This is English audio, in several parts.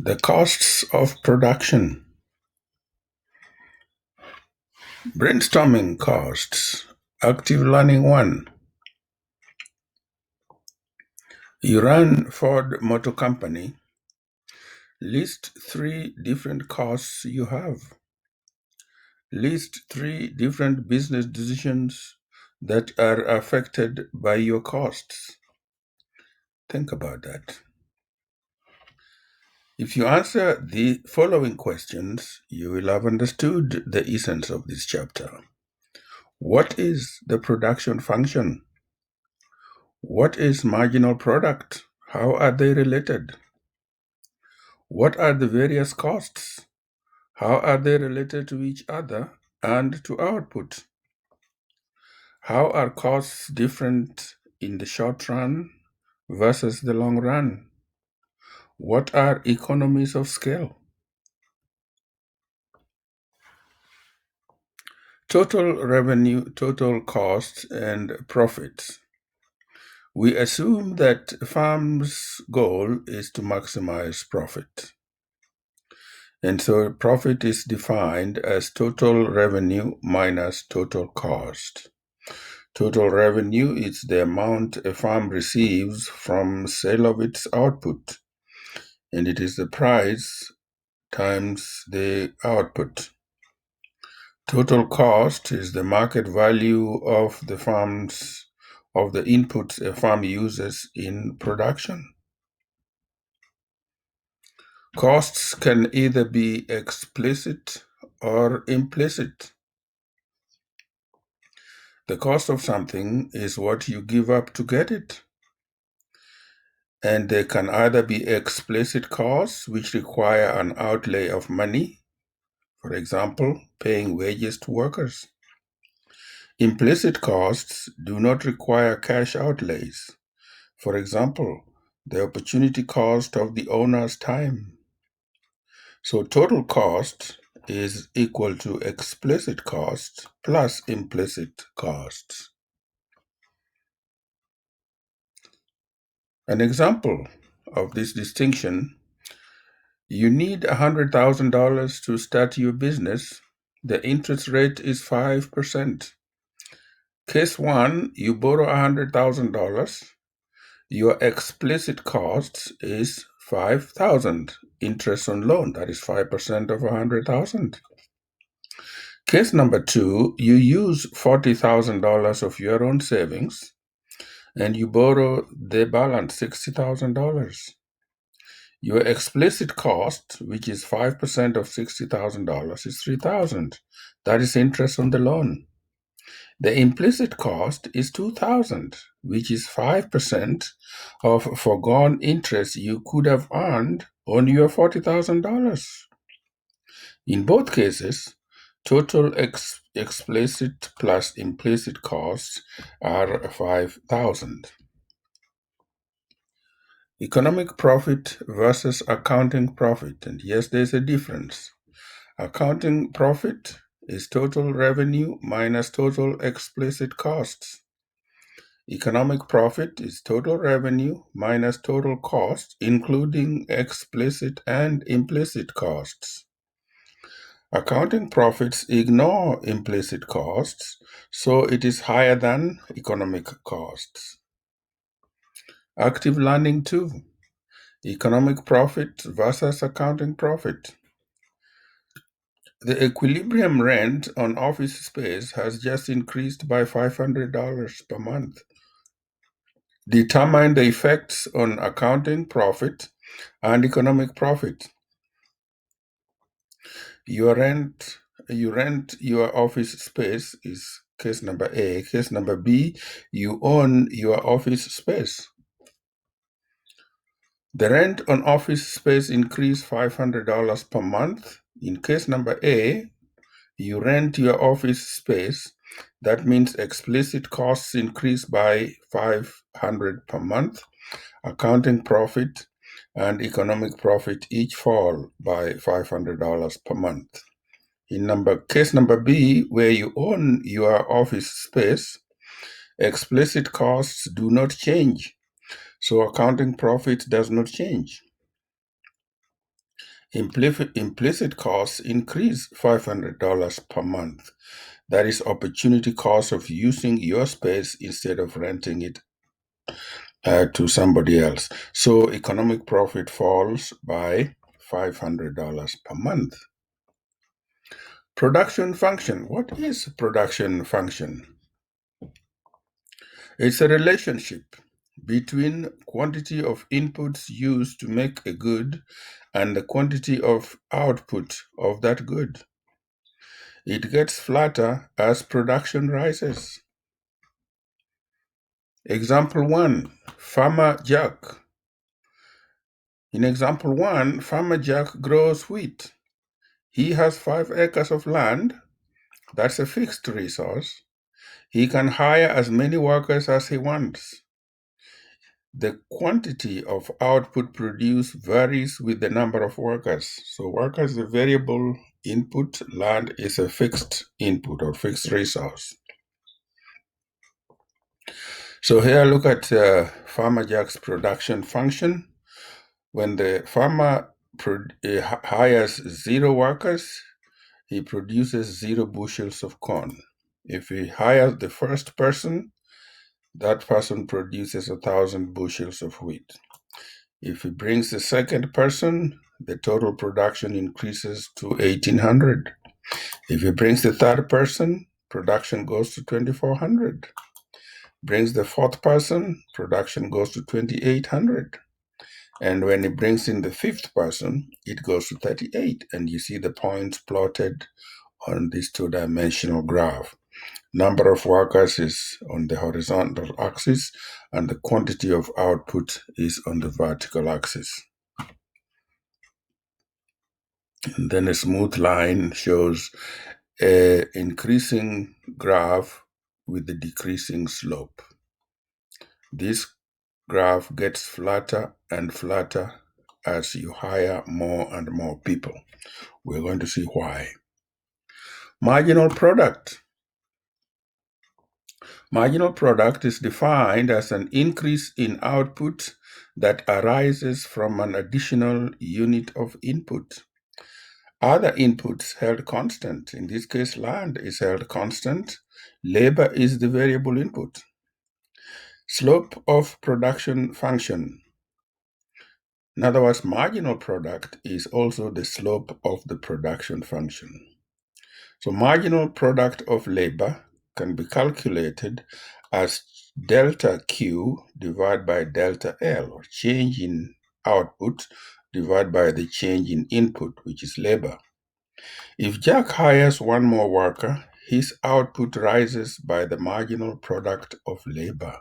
The costs of production. Brainstorming costs. Active learning 1. You run Ford Motor Company. List 3 different costs you have. List 3 different business decisions that are affected by your costs. Think about that. If you answer the following questions, you will have understood the essence of this chapter. What is the production function? What is marginal product? How are they related? What are the various costs? How are they related to each other and to output? How are costs different in the short run versus the long run? What are economies of scale? Total revenue, total costs, and profits. We assume that a firm's goal is to maximize profit. And so profit is defined as total revenue minus total cost. Total revenue is the amount a firm receives from sale of its output, and it is the price times the output. Total cost is the market value of the inputs a firm uses in production. Costs can either be explicit or implicit. The cost of something is what you give up to get it. And they can either be explicit costs, which require an outlay of money, for example, paying wages to workers. Implicit costs do not require cash outlays. For example, the opportunity cost of the owner's time. So total cost is equal to explicit costs plus implicit costs. An example of this distinction: you need $100,000 to start your business. The interest rate is 5%. Case 1, you borrow $100,000. Your explicit cost is $5,000. Interest on loan, that is 5% of $100,000. Case number 2, you use $40,000 of your own savings and you borrow the balance, $60,000. Your explicit cost, which is 5% of $60,000, is $3,000. That is interest on the loan. The implicit cost is $2,000, which is 5% of foregone interest you could have earned on your $40,000. In both cases, total explicit plus implicit costs are $5,000. Economic profit versus accounting profit. And yes, there's a difference. Accounting profit is total revenue minus total explicit costs. Economic profit is total revenue minus total costs, including explicit and implicit costs. Accounting profits ignore implicit costs, so it is higher than economic costs. Active learning 2. Economic profit versus accounting profit. The equilibrium rent on office space has just increased by $500 per month. Determine the effects on accounting profit and economic profit. You rent your office space is case number A. Case number B, you own your office space. The rent on office space increased $500 per month. In case number A, you rent your office space. That means explicit costs increase by $500 per month. Accounting profit and economic profit each fall by $500 per month. In case number B, where you own your office space, explicit costs do not change, so accounting profit does not change. Implicit costs increase $500 per month. That is opportunity cost of using your space instead of renting it to somebody else. So economic profit falls by $500 per month. Production function. What is production function? It's a relationship between quantity of inputs used to make a good and the quantity of output of that good. It gets flatter as production rises. Example 1, Farmer Jack. In example 1, Farmer Jack grows wheat. He has 5 acres of land. That's a fixed resource. He can hire as many workers as he wants. The quantity of output produced varies with the number of workers. So workers is a variable input, land is a fixed input or fixed resource. So here look at Farmer Jack's production function. When the farmer hires 0 workers, he produces 0 bushels of corn. If he hires the first person, that person produces 1,000 bushels of wheat. If he brings the second person, the total production increases to 1,800. If he brings the third person, production goes to 2,400. Brings the fourth person, production goes to 2,800. And when he brings in the fifth person, it goes to 38. And you see the points plotted on this 2-dimensional graph. Number of workers is on the horizontal axis, and the quantity of output is on the vertical axis. And then a smooth line shows an increasing graph with the decreasing slope. This graph gets flatter and flatter as you hire more and more people. We're going to see why. Marginal product. Marginal product is defined as an increase in output that arises from an additional unit of input. Other inputs held constant. In this case, land is held constant. Labor is the variable input. Slope of production function. In other words, marginal product is also the slope of the production function. So marginal product of labor can be calculated as delta Q divided by delta L, or change in output divided by the change in input, which is labor. If Jack hires 1 more worker, his output rises by the marginal product of labor.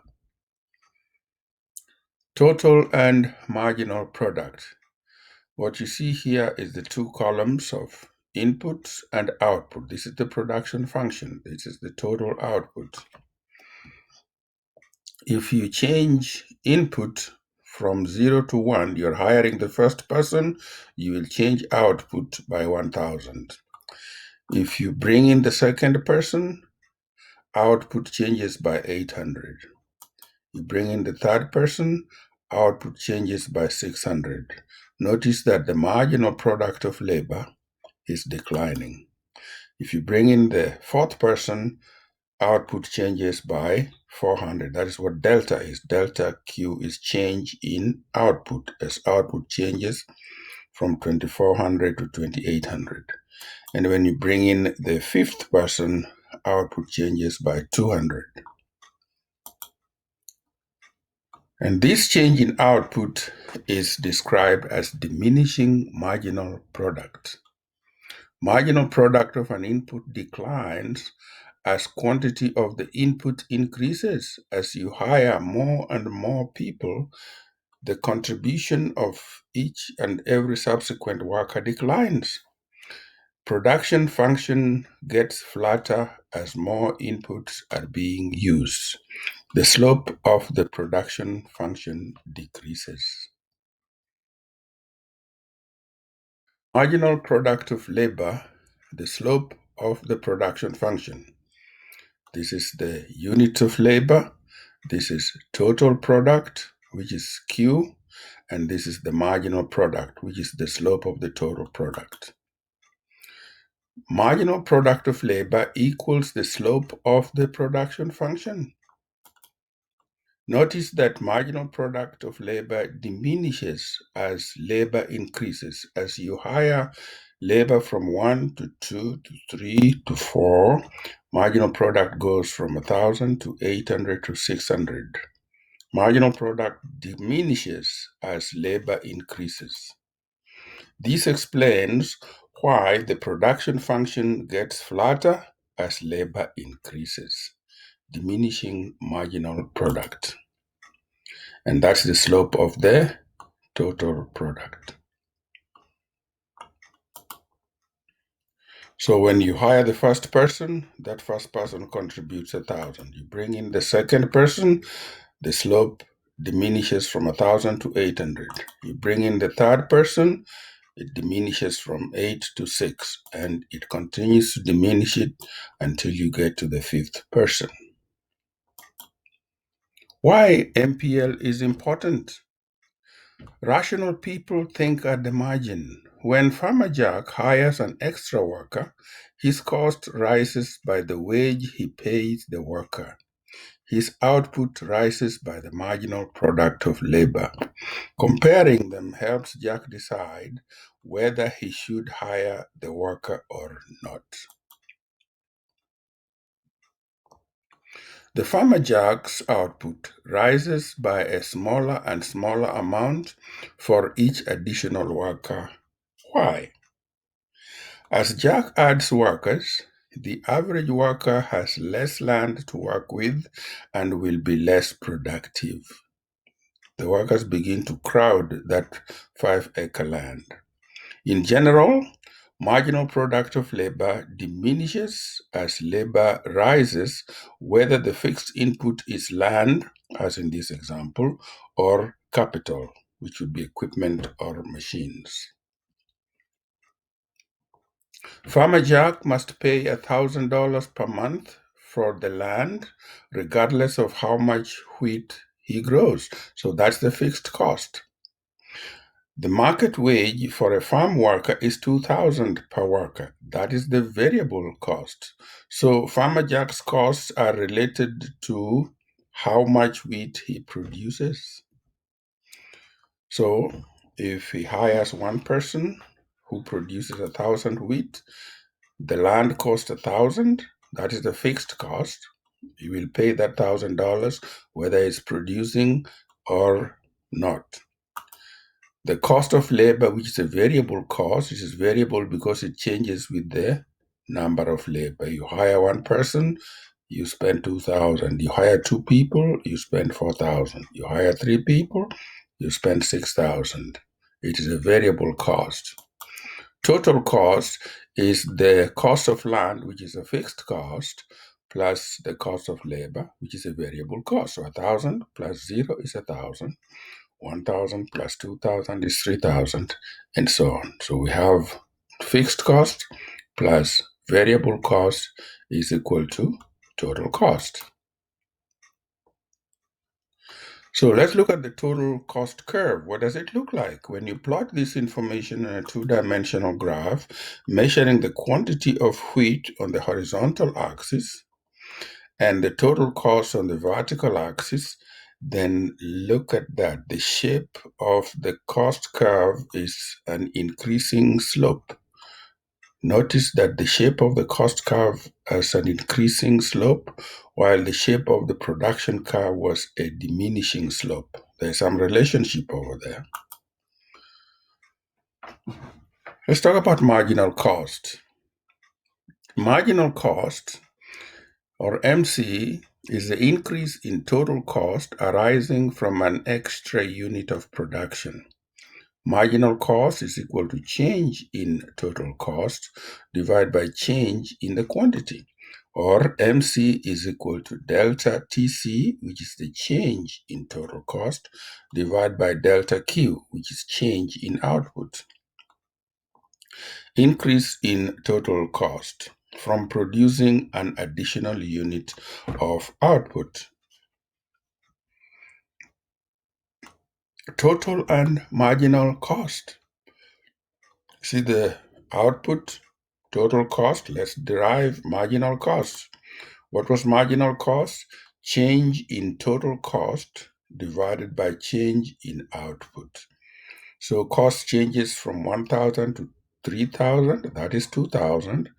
Total and marginal product. What you see here is the 2 columns of input and output. This is the production function. This is the total output. If you change input from 0 to 1, you're hiring the first person, you will change output by 1,000. If you bring in the second person, output changes by 800. You bring in the third person, output changes by 600. Notice that the marginal product of labor is declining. If you bring in the fourth person, output changes by 400. That is what delta is. Delta Q is change in output, as output changes from 2,400 to 2,800. And when you bring in the fifth person, output changes by 200. And this change in output is described as diminishing marginal product. Marginal product of an input declines as quantity of the input increases. As you hire more and more people, the contribution of each and every subsequent worker declines. Production function gets flatter as more inputs are being used. The slope of the production function decreases. Marginal product of labor, the slope of the production function. This is the unit of labor. This is total product, which is Q, and this is the marginal product, which is the slope of the total product. Marginal product of labor equals the slope of the production function. Notice that marginal product of labor diminishes as labor increases. As you hire labor from 1 to 2 to 3 to 4, marginal product goes from 1,000 to 800 to 600. Marginal product diminishes as labor increases. This explains why the production function gets flatter as labor increases, diminishing marginal product. And that's the slope of the total product. So when you hire the first person, that first person contributes 1,000. You bring in the second person, the slope diminishes from 1,000 to 800. You bring in the third person, it diminishes from 8 to 6, and it continues to diminish it until you get to the fifth person. Why MPL is important? Rational people think at the margin. When Farmer Jack hires an extra worker, his cost rises by the wage he pays the worker. His output rises by the marginal product of labor. Comparing them helps Jack decide whether he should hire the worker or not. The Farmer Jack's output rises by a smaller and smaller amount for each additional worker. Why? As Jack adds workers, the average worker has less land to work with and will be less productive. The workers begin to crowd that 5-acre land. In general, marginal product of labor diminishes as labor rises, whether the fixed input is land, as in this example, or capital, which would be equipment or machines. Farmer Jack must pay $1,000 per month for the land, regardless of how much wheat he grows. So that's the fixed cost. The market wage for a farm worker is $2,000 per worker. That is the variable cost. So Farmer Jack's costs are related to how much wheat he produces. So if he hires one person who produces 1,000 wheat, the land costs 1,000. That is the fixed cost. You will pay that $1,000 whether it's producing or not. The cost of labor, which is a variable cost, it is variable because it changes with the number of labor. You hire one person, you spend 2,000. You hire two people, you spend 4,000. You hire three people, you spend 6,000. It is a variable cost. Total cost is the cost of land, which is a fixed cost, plus the cost of labor, which is a variable cost. So 1,000 plus 0 is 1,000. 1,000 plus 2,000 is 3,000, and so on. So we have fixed cost plus variable cost is equal to total cost. So let's look at the total cost curve. What does it look like? When you plot this information in a two-dimensional graph, measuring the quantity of wheat on the horizontal axis and the total cost on the vertical axis, then look at that. The shape of the cost curve is an increasing slope. Notice that the shape of the cost curve has an increasing slope, while the shape of the production curve was a diminishing slope. There's some relationship over there. Let's talk about marginal cost. Marginal cost, or MC, is the increase in total cost arising from an extra unit of production. Marginal cost is equal to change in total cost divided by change in the quantity, or MC is equal to delta TC, which is the change in total cost, divided by delta Q, which is change in output. Increase in total cost from producing an additional unit of output. Total and marginal cost. See the output, total cost. Let's derive marginal cost. What was marginal cost? Change in total cost divided by change in output. So cost changes from 1,000 to 3,000, that is 2,000.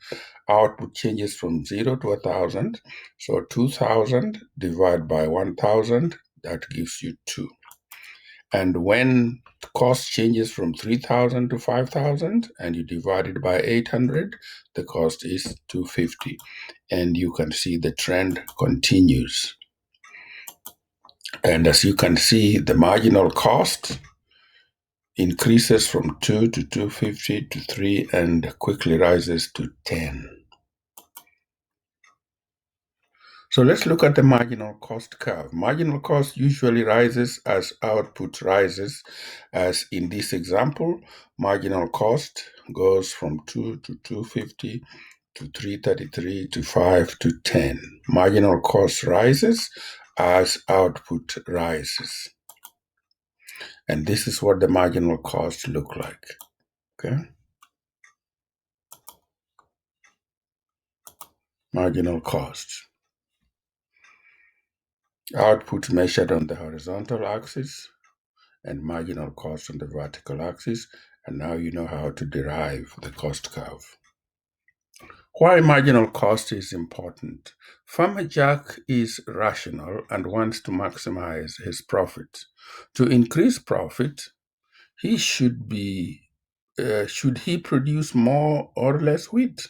Output changes from 0 to 1,000. So 2,000 divided by 1,000, that gives you 2. And when cost changes from 3,000 to 5,000 and you divide it by 800, the cost is 250. And you can see the trend continues. And as you can see, the marginal cost increases from 2 to 250 to 3 and quickly rises to 10. So let's look at the marginal cost curve. Marginal cost usually rises as output rises, as in this example, marginal cost goes from 2 to 250 to 333 to 5 to 10. Marginal cost rises as output rises. And this is what the marginal cost look like. Okay? Marginal cost. Output measured on the horizontal axis and marginal cost on the vertical axis. And now you know how to derive the cost curve. Why marginal cost is important. Farmer Jack is rational and wants to maximize his profit. To increase profit, he should he produce more or less wheat?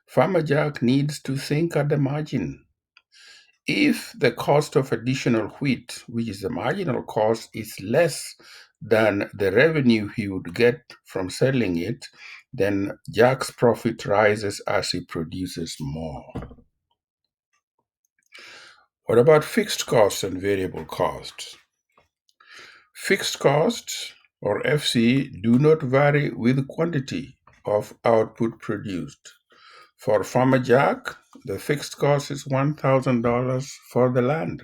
Farmer Jack needs to think at the margin. If the cost of additional wheat, which is the marginal cost, is less than the revenue he would get from selling it, then Jack's profit rises as he produces more. What about fixed costs and variable costs? Fixed costs, or FC, do not vary with quantity of output produced. For Farmer Jack, the fixed cost is $1,000 for the land.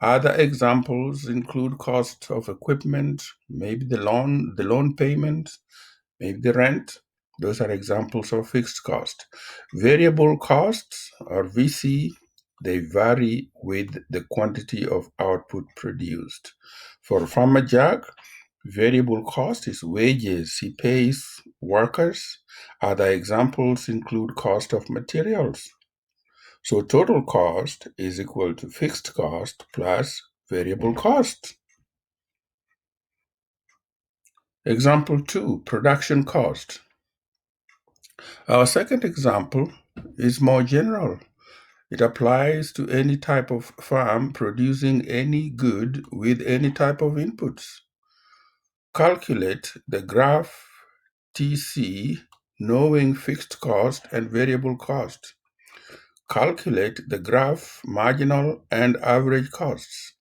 Other examples include cost of equipment, maybe the loan payment, maybe the rent. Those are examples of fixed cost. Variable costs, or VC, they vary with the quantity of output produced. For Farmer Jack, variable cost is wages he pays workers. Other examples include cost of materials. So total cost is equal to fixed cost plus variable cost. Example 2, production cost. Our second example is more general. It applies to any type of farm producing any good with any type of inputs. Calculate the graph TC knowing fixed cost and variable cost. Calculate the graph marginal and average costs.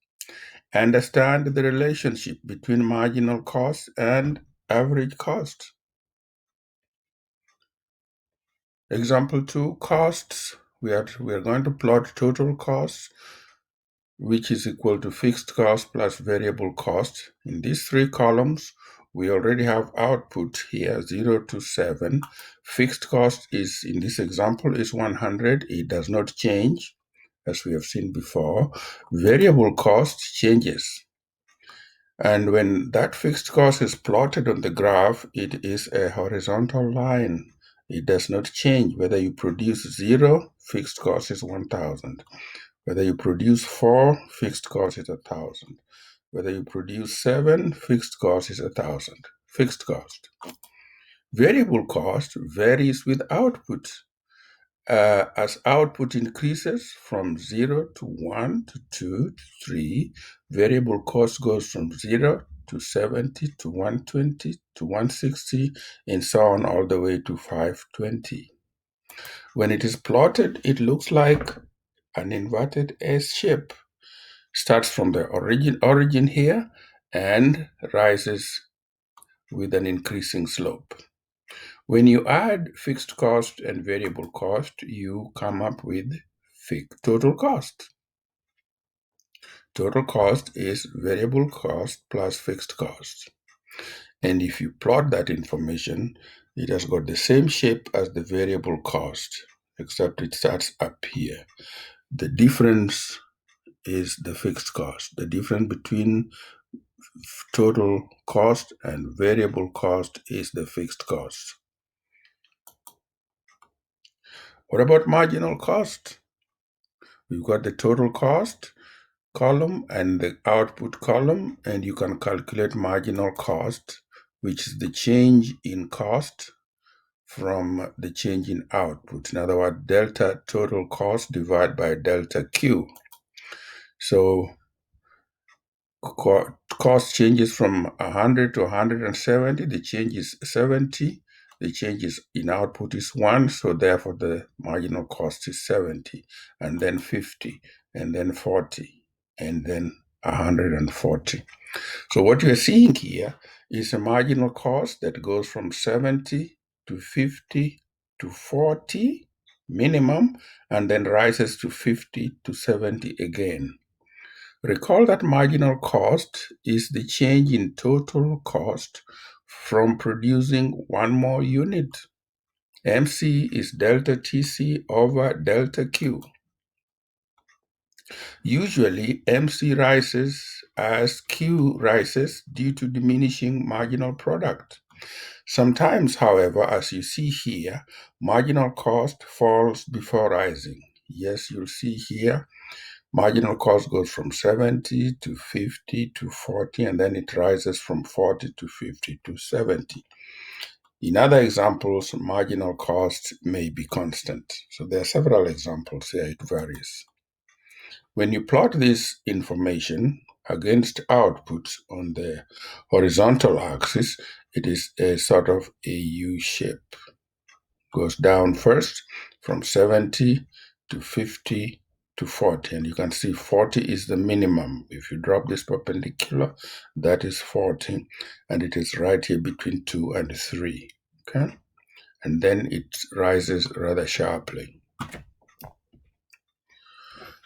Understand the relationship between marginal cost and average cost. Example 2, costs. We are going to plot total costs, which is equal to fixed cost plus variable cost. In these three columns, we already have output here, 0 to 7. Fixed cost is, in this example, is 100. It does not change, as we have seen before. Variable cost changes. And when that fixed cost is plotted on the graph, it is a horizontal line. It does not change. Whether you produce 0, fixed cost is 1,000. Whether you produce 4, fixed cost is 1,000. Whether you produce 7, fixed cost is 1,000. Fixed cost. Variable cost varies with output. As output increases from 0 to 1 to 2 to 3, variable cost goes from 0 to 70 to 120 to 160 and so on all the way to 520. When it is plotted, it looks like an inverted S shape. Starts from the origin here and rises with an increasing slope. When you add fixed cost and variable cost, you come up with total cost. Total cost is variable cost plus fixed cost. And if you plot that information, it has got the same shape as the variable cost, except it starts up here. The difference is the fixed cost. The difference between total cost and variable cost is the fixed cost. What about marginal cost? We've got the total cost column and the output column, and you can calculate marginal cost, which is the change in cost from the change in output. In other words, delta total cost divided by delta Q. So cost changes from 100 to 170. The change is 70. The change is in output is 1. So therefore, the marginal cost is 70, and then 50, and then 40, and then 140. So what you're seeing here is a marginal cost that goes from 70 to 50 to 40 minimum, and then rises to 50 to 70 again. Recall that marginal cost is the change in total cost from producing one more unit. MC is delta TC over delta Q. Usually, MC rises as Q rises due to diminishing marginal product. Sometimes, however, as you see here, marginal cost falls before rising. Yes, you'll see here, marginal cost goes from 70 to 50 to 40, and then it rises from 40 to 50 to 70. In other examples, marginal cost may be constant. So there are several examples here, it varies. When you plot this information against output on the horizontal axis, it is a sort of a U shape. Goes down first from 70 to 50 to 40, and you can see 40 is the minimum. If you drop this perpendicular, that is 40, and it is right here between 2 and 3, okay? And then it rises rather sharply.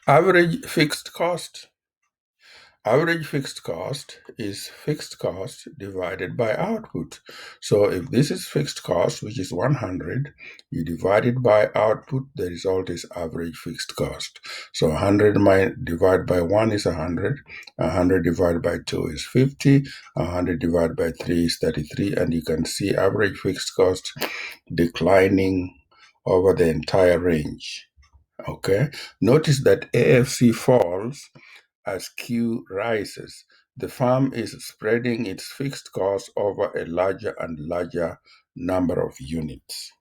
Average fixed cost. Average fixed cost is fixed cost divided by output. So if this is fixed cost, which is 100, you divide it by output, the result is average fixed cost. So 100 divided by 1 is 100, 100 divided by 2 is 50, 100 divided by 3 is 33, and you can see average fixed cost declining over the entire range. Okay, notice that AFC falls as Q rises. The firm is spreading its fixed costs over a larger and larger number of units.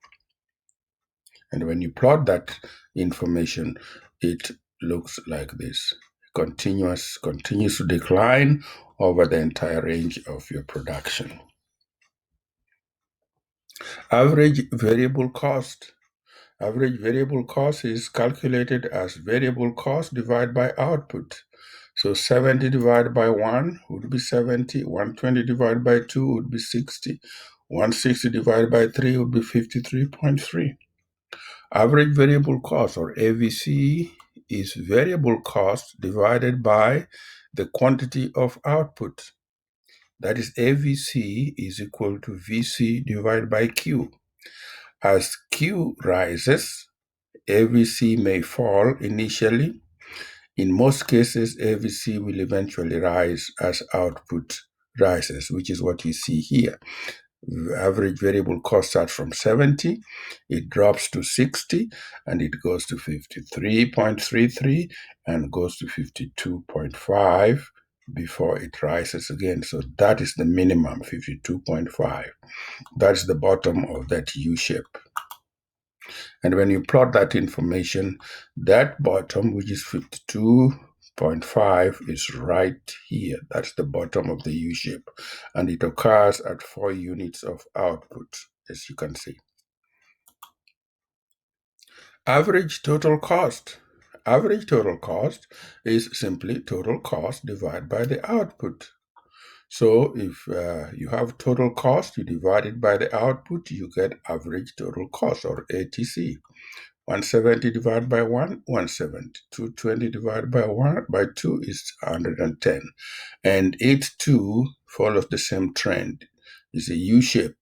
And when you plot that information, it looks like this. Continues to decline over the entire range of your production. Average variable cost. Average variable cost is calculated as variable cost divided by output. So 70 divided by 1 would be 70, 120 divided by 2 would be 60, 160 divided by 3 would be 53.3. Average variable cost, or AVC, is variable cost divided by the quantity of output. That is, AVC is equal to VC divided by Q. As Q rises, AVC may fall initially. In most cases, AVC will eventually rise as output rises, which is what you see here. The average variable cost starts from 70, it drops to 60, and it goes to 53.33 and goes to 52.5 before it rises again. So that is the minimum, 52.5. That's the bottom of that U shape. And when you plot that information, that bottom, which is 52.5, is right here. That's the bottom of the U shape. And it occurs at 4 units of output, as you can see. Average total cost. Average total cost is simply total cost divided by the output. So if you have total cost, you divide it by the output, you get average total cost, or ATC. 170 divided by 1, 170. 220 divided by 1 by 2 is 110. And 82 follows the same trend. It's a U shape.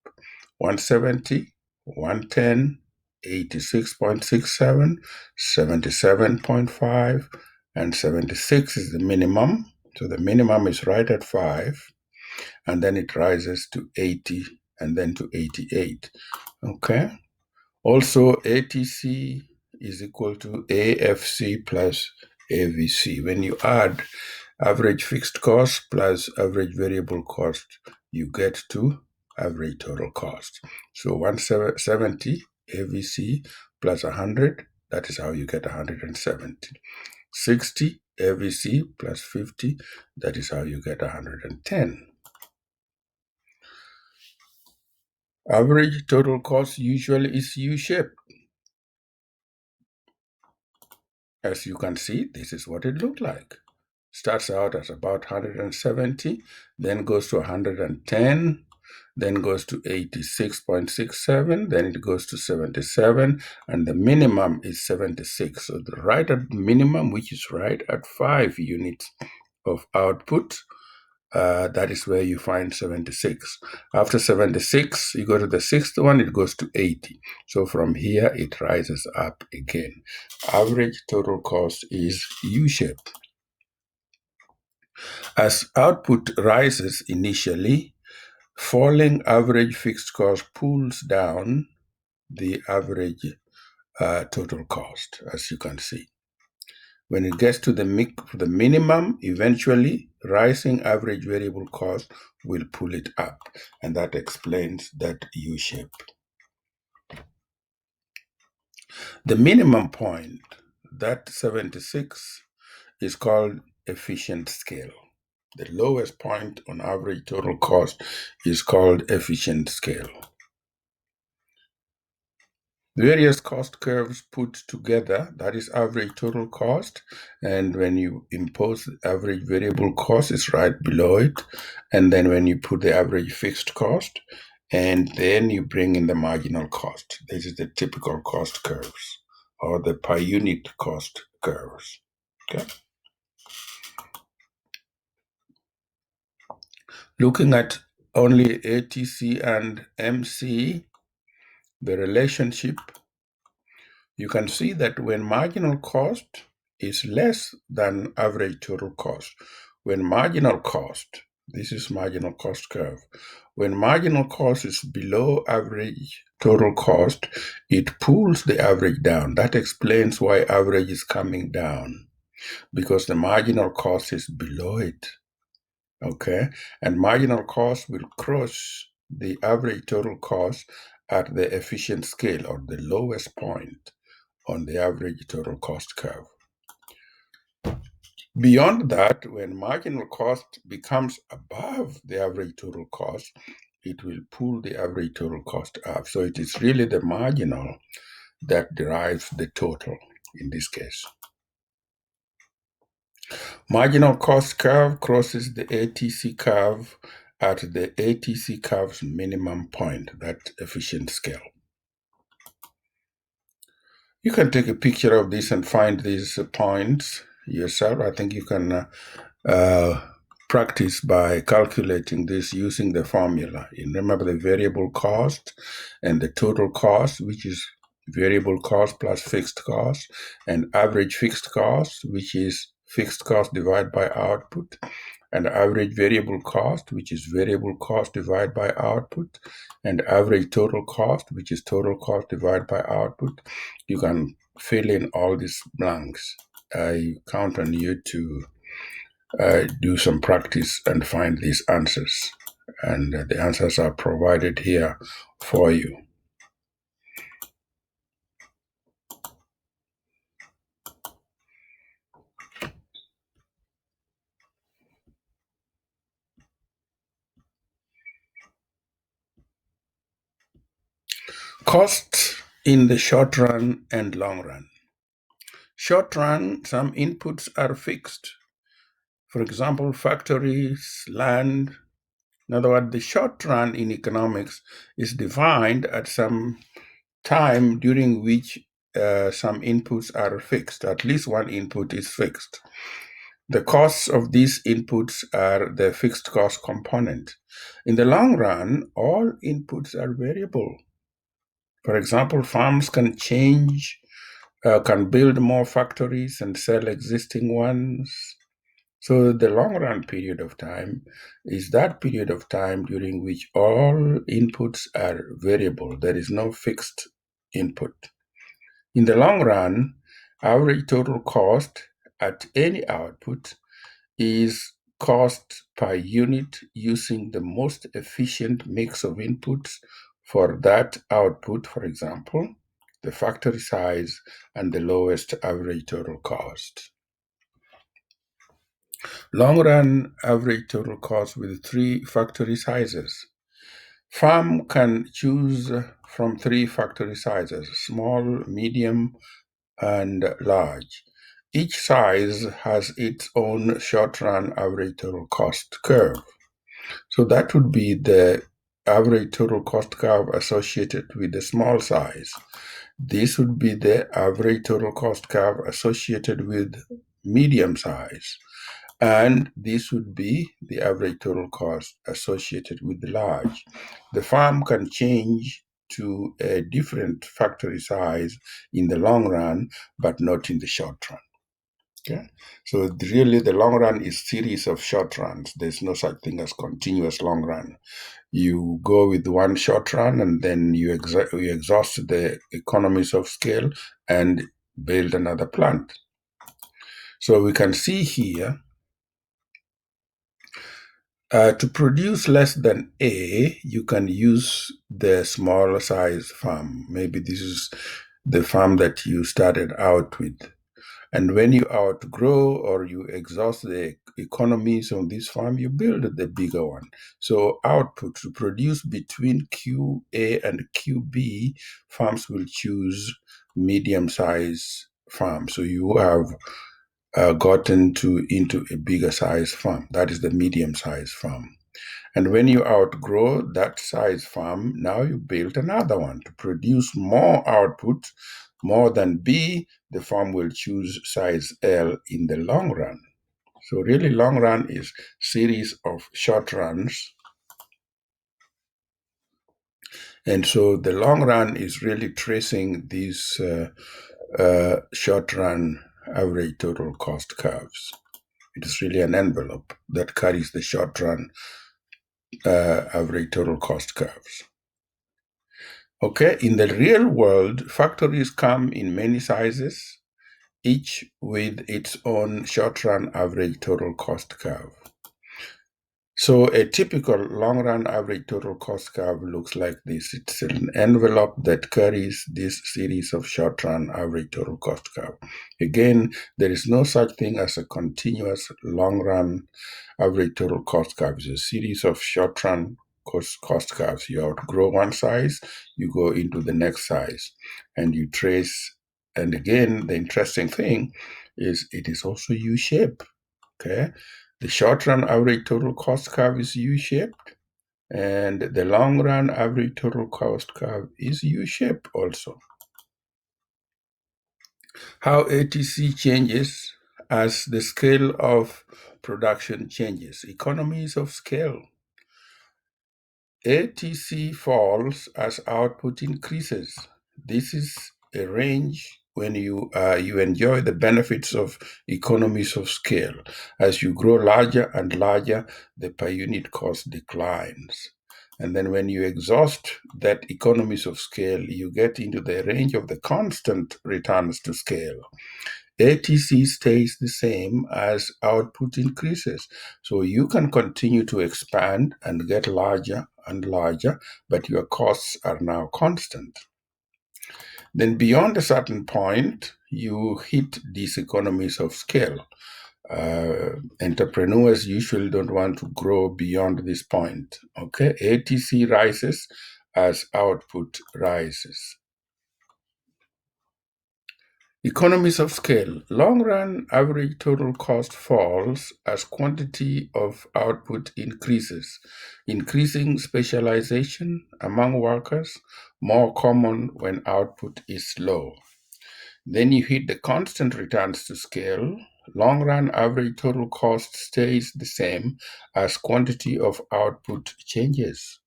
170, 110, 86.67, 77.5, and 76 is the minimum. So the minimum is right at 5, and then it rises to 80 and then to 88. Okay. Also, ATC is equal to AFC plus AVC. When you add average fixed cost plus average variable cost, you get to average total cost. So 170 AVC plus 100, that is how you get 170. 60 AVC plus 50, that is how you get 110. Average total cost usually is U-shaped. As you can see, this is what it looked like. Starts out as about 170, then goes to 110, then goes to 86.67, then it goes to 77, and the minimum is 76. So the right at minimum, which is right at 5 units of output, that is where you find 76. After 76, you go to the sixth one, it goes to 80. So from here, it rises up again. Average total cost is U-shaped. As output rises initially, falling average fixed cost pulls down the average total cost, as you can see. When it gets to the minimum, eventually rising average variable cost will pull it up, and that explains that U shape. The minimum point, that 76, is called efficient scale. The lowest point on average total cost is called efficient scale. Various cost curves put together, that is average total cost, and when you impose the average variable cost, it's right below it, and then when you put the average fixed cost, and then you bring in the marginal cost. This is the typical cost curves, or the per unit cost curves. Okay. Looking at only ATC and MC, the relationship, you can see that when marginal cost is less than average total cost, when marginal cost, this is marginal cost curve, when marginal cost is below average total cost, it pulls the average down. That explains why average is coming down, because the marginal cost is below it. Okay, and marginal cost will cross the average total cost at the efficient scale, or the lowest point on the average total cost curve. Beyond that, when marginal cost becomes above the average total cost, it will pull the average total cost up. So it is really the marginal that derives the total in this case. Marginal cost curve crosses the ATC curve at the ATC curve's minimum point, that efficient scale. You can take a picture of this and find these points yourself. I think you can practice by calculating this using the formula. You remember the variable cost and the total cost, which is variable cost plus fixed cost, and average fixed cost, which is fixed cost divided by output, and average variable cost, which is variable cost divided by output, and average total cost, which is total cost divided by output. You can fill in all these blanks. I count on you to do some practice and find these answers. And the answers are provided here for you. Costs in the short run and long run. Short run, some inputs are fixed. For example, factories, land. In other words, the short run in economics is defined at some time during which some inputs are fixed. At least one input is fixed. The costs of these inputs are the fixed cost component. In the long run, all inputs are variable. For example, farms can can build more factories and sell existing ones. So the long run period of time is that period of time during which all inputs are variable. There is no fixed input. In the long run, average total cost at any output is cost per unit using the most efficient mix of inputs for that output, for example, the factory size and the lowest average total cost. Long run average total cost with three factory sizes. Farm can choose from three factory sizes: small, medium, and large. Each size has its own short-run average total cost curve. So that would be the average total cost curve associated with the small size. This would be the average total cost curve associated with medium size. And this would be the average total cost associated with the large. The farm can change to a different factory size in the long run, but not in the short run. Okay, so really the long run is series of short runs. There's no such thing as continuous long run. You go with one short run and then you exhaust the economies of scale and build another plant. So we can see here, to produce less than A, you can use the smaller size farm. Maybe this is the farm that you started out with. And when you outgrow or you exhaust the economies on this farm, you build the bigger one. So output to produce between QA and QB, farms will choose medium-size farm. So you have gotten into a bigger size farm. That is the medium-size farm. And when you outgrow that size farm, now you build another one to produce more output, more than B. The farm will choose size L in the long run. So really long run is series of short runs. And so the long run is really tracing these short run average total cost curves. It is really an envelope that carries the short run average total cost curves. Okay, in the real world, factories come in many sizes, each with its own short-run average total cost curve. So a typical long-run average total cost curve looks like this. It's an envelope that carries this series of short-run average total cost curve. Again, there is no such thing as a continuous long-run average total cost curve. It's a series of short-run cost curves. You outgrow one size, you go into the next size, and you trace. And again, the interesting thing is it is also U-shaped. Okay, the short-run average total cost curve is U-shaped, and the long-run average total cost curve is U-shaped also. How ATC changes as the scale of production changes. Economies of scale. ATC falls as output increases. This is a range when you enjoy the benefits of economies of scale. As you grow larger and larger, the per unit cost declines. And then when you exhaust that economies of scale, you get into the range of the constant returns to scale. ATC stays the same as output increases. So you can continue to expand and get larger and larger, but your costs are now constant. Then beyond a certain point, you hit these economies of scale. Entrepreneurs usually don't want to grow beyond this point. Okay, ATC rises as output rises. Economies of scale. Long-run average total cost falls as quantity of output increases, increasing specialization among workers, more common when output is low. Then you hit the constant returns to scale. Long run average total cost stays the same as quantity of output changes.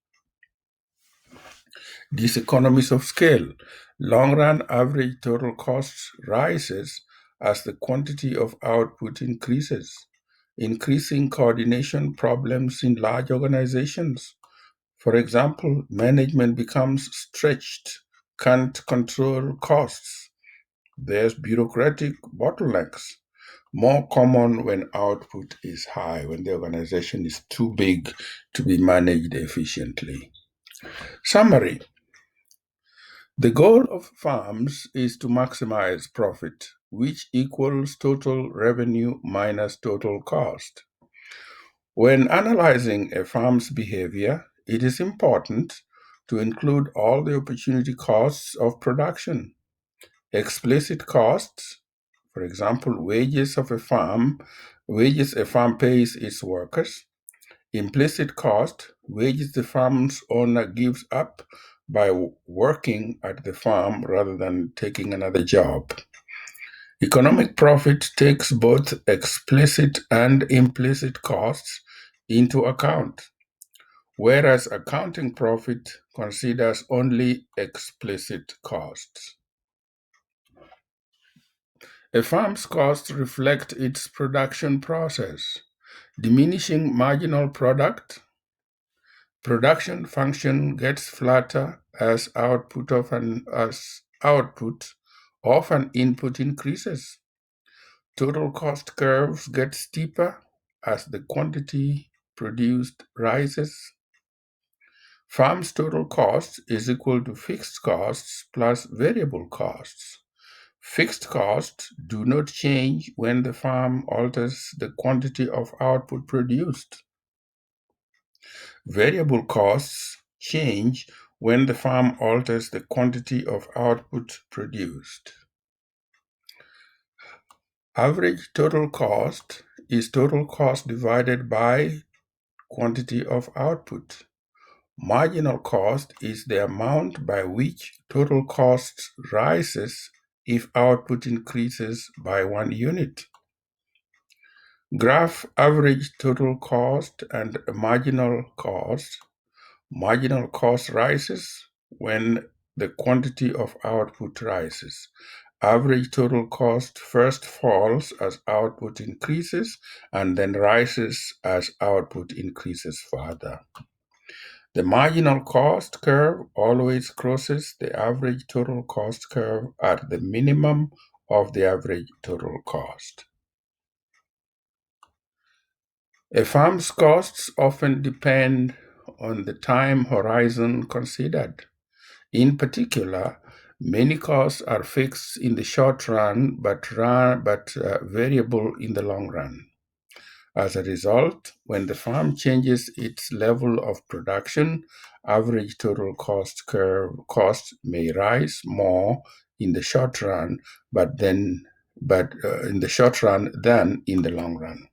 These economies of scale. Long run average total costs rises as the quantity of output increases, increasing coordination problems in large organizations. For example, management becomes stretched, can't control costs. There's bureaucratic bottlenecks, more common when output is high, when the organization is too big to be managed efficiently. Summary. The goal of farms is to maximize profit, which equals total revenue minus total cost. When analyzing a farm's behavior, it is important to include all the opportunity costs of production. Explicit costs, for example, wages a farm pays its workers. Implicit cost, wages the farm's owner gives up by working at the farm rather than taking another job. Economic profit takes both explicit and implicit costs into account, whereas accounting profit considers only explicit costs. A farm's costs reflect its production process. Diminishing marginal production function gets flatter as output of an input increases. Total cost curves get steeper as the quantity produced rises. Farm's total cost is equal to fixed costs plus variable costs. Fixed costs do not change when the farm alters the quantity of output produced. Variable costs change when the farm alters the quantity of output produced. Average total cost is total cost divided by quantity of output. Marginal cost is the amount by which total cost rises if output increases by 1 unit. Graph average total cost and marginal cost. Marginal cost rises when the quantity of output rises. Average total cost first falls as output increases and then rises as output increases further. The marginal cost curve always crosses the average total cost curve at the minimum of the average total cost. A farm's costs often depend on the time horizon considered. In particular, many costs are fixed in the short run but variable in the long run. As a result, when the farm changes its level of production, average total cost may rise more in the short run, but in the short run than in the long run.